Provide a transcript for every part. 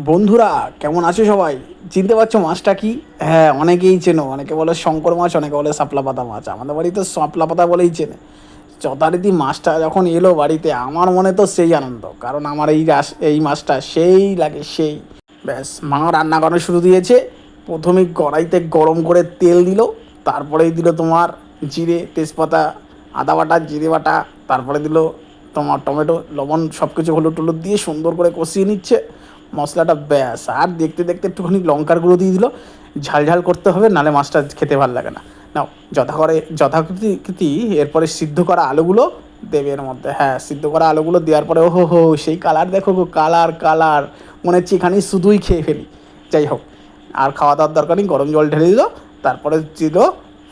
বন্ধুরা কেমন আছো সবাই? চিনতে পারছো মাছটা কি? হ্যাঁ, অনেকেই চেনো। অনেকে বলে শঙ্কর মাছ, অনেকে বলে শাপলা পাতা মাছ। আমাদের বাড়িতে শাপলা পাতা বলেই চেনে। যথারীতি মাছটা যখন এলো বাড়িতে, আমার মনে তো সেই আনন্দ, কারণ আমার এই মাছটা সেই লাগে সেই। ব্যাস, মা রান্না করা শুরু দিয়েছে। প্রথমেই কড়াইতে গরম করে তেল দিল, তারপরেই দিল তোমার জিরে, তেজপাতা, আদা বাটা, জিরে বাটা, তারপরে দিল তোমার টমেটো, লবণ, সব কিছু হলুদ টলুদ দিয়ে সুন্দর করে কষিয়ে নিচ্ছে মশলাটা। ব্যাস, আর দেখতে দেখতে একটুখানি লঙ্কার গুঁড়ো দিয়ে দিল। ঝাল ঝাল করতে হবে, নাহলে মাছটা খেতে ভালো লাগে না। নাও, যথাকৃতি এরপরে সিদ্ধ করা আলুগুলো দেবে এর মধ্যে। হ্যাঁ, সিদ্ধ করা আলুগুলো দেওয়ার পরে ওহো হো, সেই কালার দেখো গো, কালার কালার, মনে হচ্ছে এখানে শুধুই খেয়ে ফেলি। যাই হোক, আর খাওয়া দাওয়ার দরকার নেই, গরম জল ঢেলে দিল। তারপরে দিল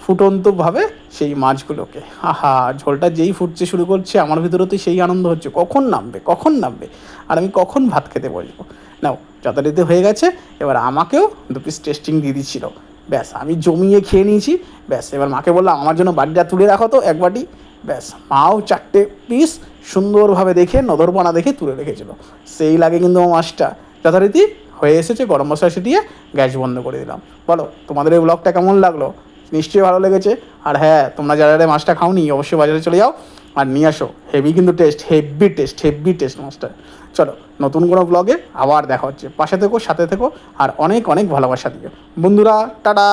ফুটন্তভাবে সেই মাছগুলোকে। আহা, ঝোলটা যেই ফুটতে শুরু করছে, আমার ভিতরে তো সেই আনন্দ হচ্ছে, কখন নামবে কখন নামবে, আর আমি কখন ভাত খেতে বসবো। নাও, যথারীতি হয়ে গেছে। এবার আমাকেও 2 পিস টেস্টিং দিয়ে দিচ্ছিল। ব্যাস, আমি জমিয়ে খেয়ে নিয়েছি। ব্যাস, এবার মাকে বললাম আমার জন্য বাটিটা তুলে রাখো তো, এক বাটি। ব্যাস, মাও 4 পিস সুন্দরভাবে দেখে, নদরপানা দেখে তুলে রেখেছিল। সেই লাগে কিন্তু আমার মাছটা। যথারীতি হয়ে এসেছে, গরম মশলা ছিটিয়ে গ্যাস বন্ধ করে দিলাম। বলো, তোমাদের এই ব্লগটা কেমন লাগলো? নিশ্চয়ই ভালো লেগেছে। আর হ্যাঁ, তোমরা যারা যারা মাছটা খাওনি, অবশ্যই বাজারে চলে যাও আর নিয়ে আসো। হেভি কিন্তু টেস্ট, হেভি টেস্ট মাছটা। চলো, নতুন কোনো ব্লগে আবার দেখা হচ্ছে। পাশে থেকো, সাথে থেকো, আর অনেক অনেক ভালোবাসা দিও বন্ধুরা। টাটা।